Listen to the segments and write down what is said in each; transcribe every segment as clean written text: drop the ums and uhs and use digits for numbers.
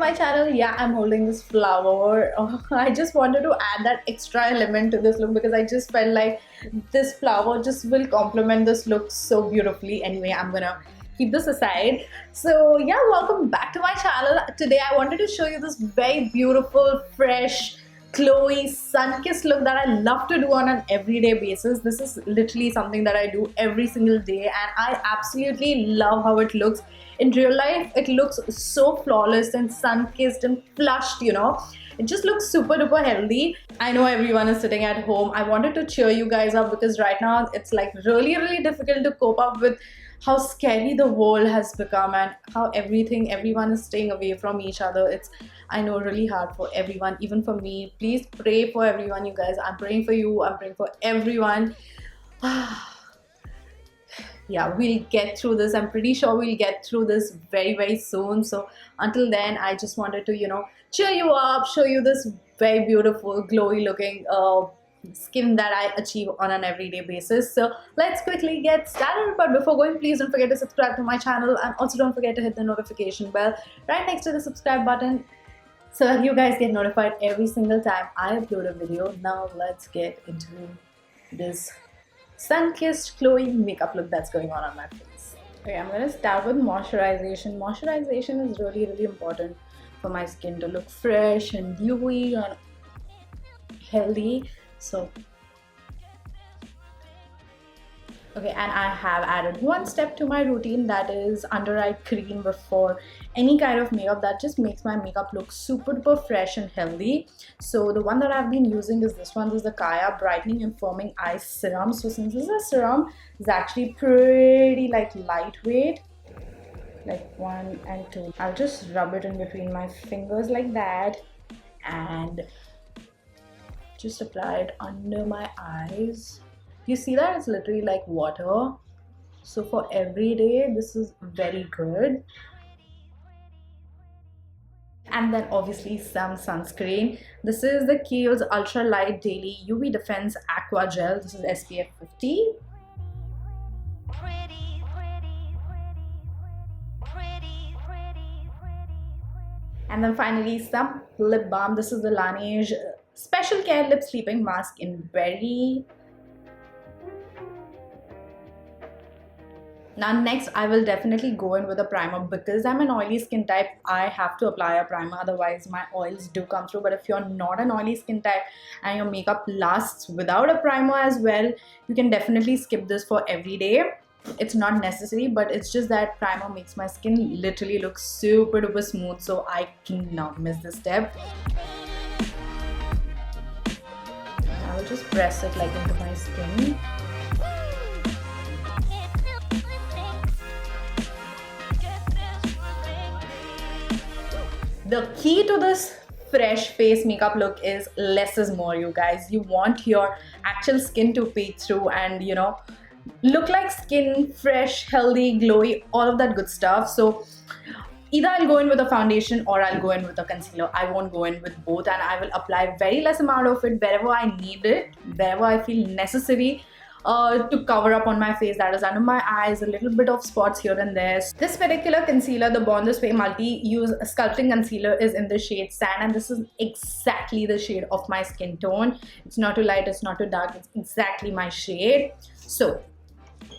my channel. Yeah, I'm holding this flower. I just wanted to add that extra element to this look because I just felt like this flower just will complement this look so beautifully. Anyway, I'm gonna keep this aside. So yeah, welcome back to my channel. Today I wanted to show you this very beautiful, fresh, glowy, sun-kissed look that I love to do on an everyday basis. This is literally something that I do every single day and I absolutely love how it looks. In real life, it looks so flawless and sun-kissed and flushed, you know. It just looks super duper healthy. I know everyone is sitting at home. I wanted to cheer you guys up because right now it's like really difficult to cope up with how scary the world has become and how everyone is staying away from each other. It's, I know, really hard for everyone, even for me. Please pray for everyone, you guys. I'm praying for you. I'm praying for everyone. Yeah, we'll get through this. I'm pretty sure we'll get through this very soon. So until then, I just wanted to, you know, cheer you up, show you this very beautiful, glowy looking skin that I achieve on an everyday basis. So let's quickly get started. But before going, please don't forget to subscribe to my channel and also don't forget to hit the notification bell right next to the subscribe button so that you guys get notified every single time I upload a video. Now let's get into this sun-kissed glowy makeup look that's going on my face. Okay, I'm gonna start with moisturization. Moisturization is really important for my skin to look fresh and dewy and healthy. So okay, and I have added one step to my routine, that is under eye cream before any kind of makeup. That just makes my makeup look super duper fresh and healthy. So the one that I've been using is this one. This is the Nykaa Brightening and Firming Eye Serum. So since this is a serum, it's actually pretty like lightweight, like 1 and 2. I'll just rub it in between my fingers like that and just apply it under my eyes. You see that it's literally like water. So for every day, this is very good. And then obviously some sunscreen. This is the KIEHL'S Ultra Light Daily UV Defense Aqua Gel. This is SPF 50. And then finally some lip balm. This is the LANEIGE Special Care Lip Sleeping Mask in Berry. Now next I will definitely go in with a primer. Because I'm an oily skin type, I have to apply a primer, otherwise my oils do come through. But if you're not an oily skin type and your makeup lasts without a primer as well, you can definitely skip this for every day. It's not necessary, but it's just that primer makes my skin literally look super duper smooth, so I cannot miss this step. I will just press it like into my skin. The key to this fresh face makeup look is less is more, you guys. You want your actual skin to peek through and, you know, look like skin, fresh, healthy, glowy, all of that good stuff. So either I'll go in with a foundation or I'll go in with a concealer. I won't go in with both, and I will apply very less amount of it wherever I need it, wherever I feel necessary to cover up on my face, that is under my eyes, a little bit of spots here and there. This particular concealer, the Born This Way Multi-Use Sculpting Concealer, is in the shade Sand, and this is exactly the shade of my skin tone. It's not too light, it's not too dark, it's exactly my shade. So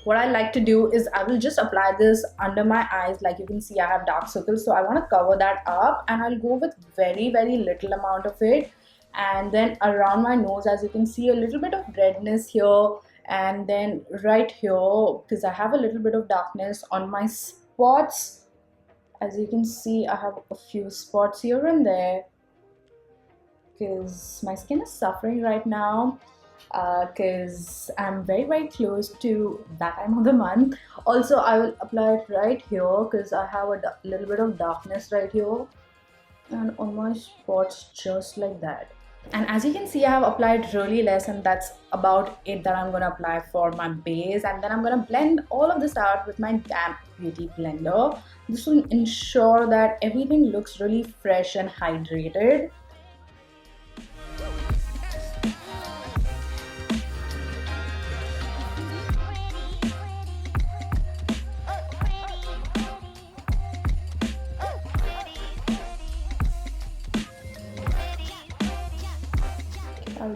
what I like to do is I will just apply this under my eyes. Like you can see, I have dark circles, so I want to cover that up, and I'll go with very little amount of it. And then around my nose, as you can see, a little bit of redness here, and then right here, because I have a little bit of darkness on my spots. As you can see, I have a few spots here and there because my skin is suffering right now, because I'm very close to that time of the month. Also, I will apply it right here because I have a little bit of darkness right here and on my spots, just like that. And as you can see, I have applied really less, and that's about it that I'm going to apply for my base. And then I'm going to blend all of this out with my damp beauty blender. This will ensure that everything looks really fresh and hydrated.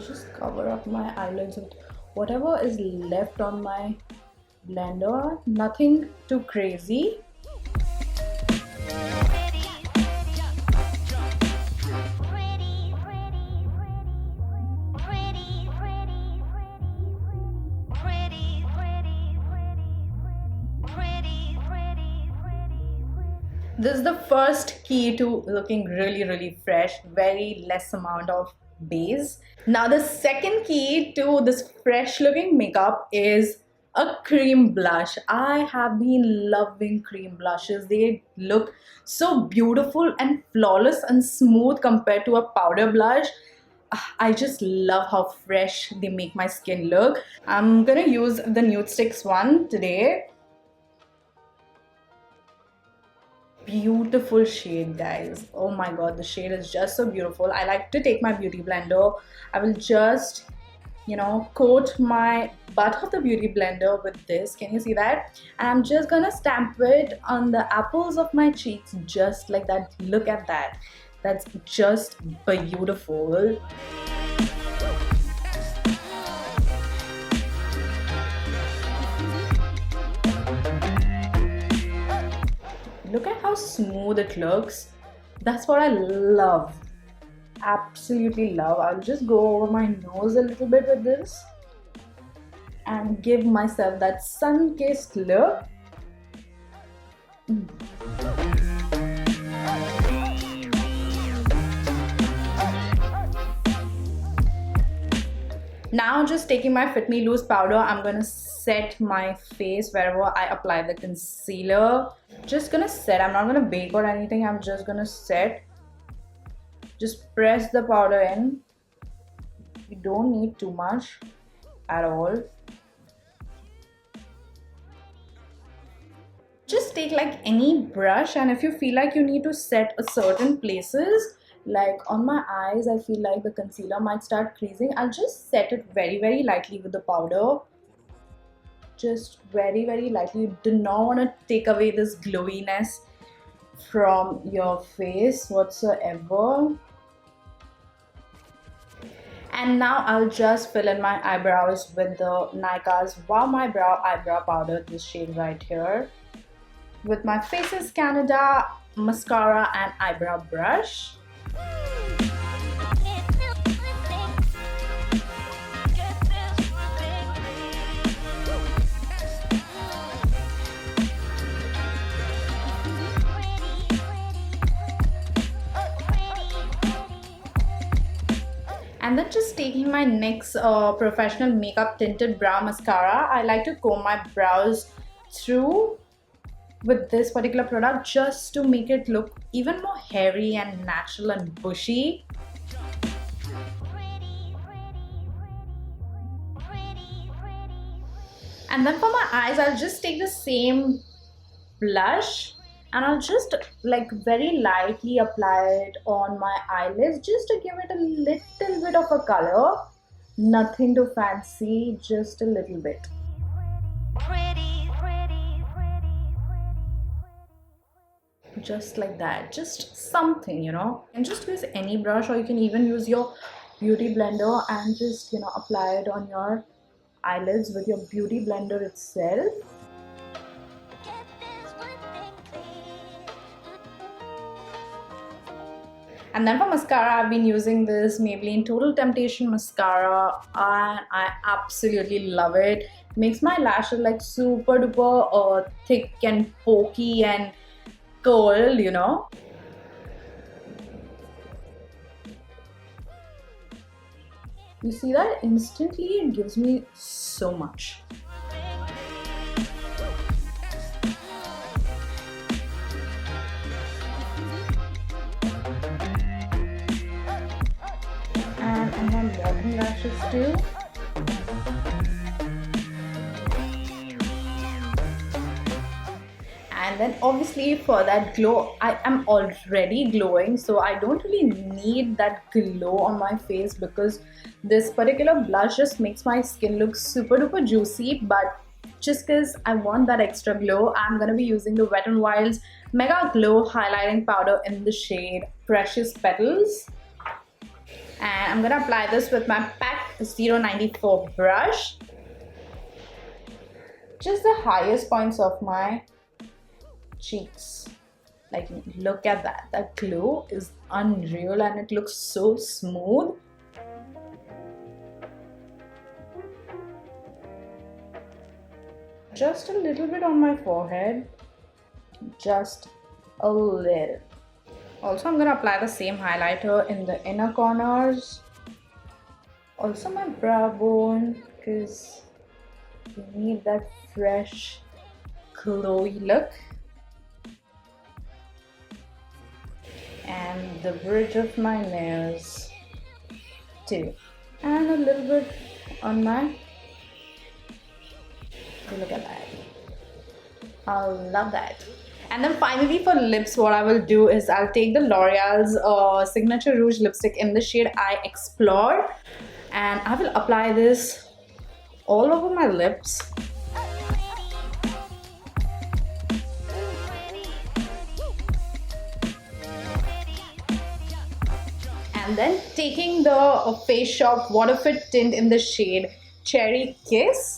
just cover up my eyelids with whatever is left on my blender. Nothing too crazy. This is the first key to looking really fresh, very less amount of base. Now the second key to this fresh looking makeup is a cream blush. I have been loving cream blushes. They look so beautiful and flawless and smooth compared to a powder blush. I just love how fresh they make my skin look. I'm gonna use the NUDESTIX one today. Beautiful shade, guys. Oh my god, the shade is just so beautiful. I like to take my beauty blender. I will just, you know, coat my butt of the beauty blender with this. Can you see that? And I'm just gonna stamp it on the apples of my cheeks, just like that. Look at that. That's just beautiful. Look at how smooth it looks. That's what I love. Absolutely love. I'll just go over my nose a little bit with this and give myself that sun-kissed look. Now just taking my Fit Me Loose powder, I'm gonna set my face wherever I apply the concealer. Just gonna set. I'm not gonna bake or anything. I'm just gonna set. Just press the powder in. You don't need too much at all. Just take like any brush, and if you feel like you need to set a certain places, like on my eyes, I feel like the concealer might start creasing. I'll just set it very lightly with the powder. Just very lightly. You do not want to take away this glowiness from your face whatsoever. And now I'll just fill in my eyebrows with the Nykaa's Wow My Brow eyebrow powder, this shade right here, with my Faces Canada mascara and eyebrow brush. And then just taking my NYX Professional Makeup Tinted Brow Mascara. I like to comb my brows through with this particular product just to make it look even more hairy and natural and bushy. And then for my eyes, I'll just take the same blush and I'll just like very lightly apply it on my eyelids just to give it a little bit of a color. Nothing too fancy, just a little bit. Just like that, just something, you know. And just use any brush, or you can even use your beauty blender and just, you know, apply it on your eyelids with your beauty blender itself. And then for mascara, I've been using this Maybelline Total Temptation mascara and I absolutely love it. It makes my lashes like super duper thick and pokey and curled, you know. You see that? Instantly it gives me so much. And then bottom lashes too. And then obviously for that glow, I am already glowing, so I don't really need that glow on my face because this particular blush just makes my skin look super duper juicy. But just because I want that extra glow, I'm going to be using the Wet n Wild's MegaGlo highlighting powder in the shade Precious Petals. And I'm gonna apply this with my PAC 094 brush. Just the highest points of my cheeks. Like, look at that. That glow is unreal and it looks so smooth. Just a little bit on my forehead. Just a little. Also, I'm gonna apply the same highlighter in the inner corners. Also my brow bone, because you need that fresh, glowy look. And the bridge of my nails too. And a little bit on my, look at that. I love that. And then finally for lips, what I will do is I'll take the L'Oreal's Signature Rouge lipstick in the shade I Explored, and I will apply this all over my lips. And then taking the Face Shop Water Fit tint in the shade Cherry Kiss.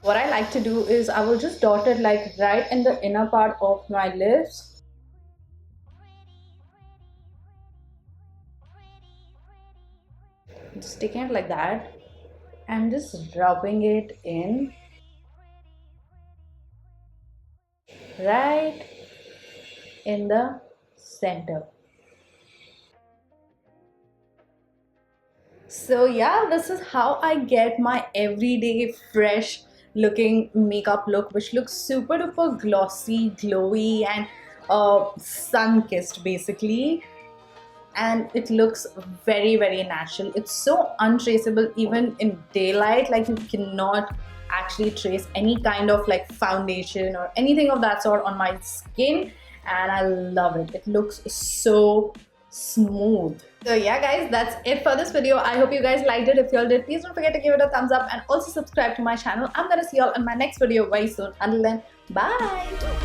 What I like to do is I will just dot it like right in the inner part of my lips. Just taking it like that and just rubbing it in right in the center. So yeah, this is how I get my everyday fresh looking makeup look, which looks super duper glossy, glowy, and sun-kissed basically. And it looks very, very natural. It's so untraceable even in daylight. Like, you cannot actually trace any kind of like foundation or anything of that sort on my skin, and I love it. It looks so smooth. So yeah guys, that's it for this video. I hope you guys liked it. If you all did, please don't forget to give it a thumbs up and also subscribe to my channel. I'm gonna see you all in my next video very soon. Until then, bye.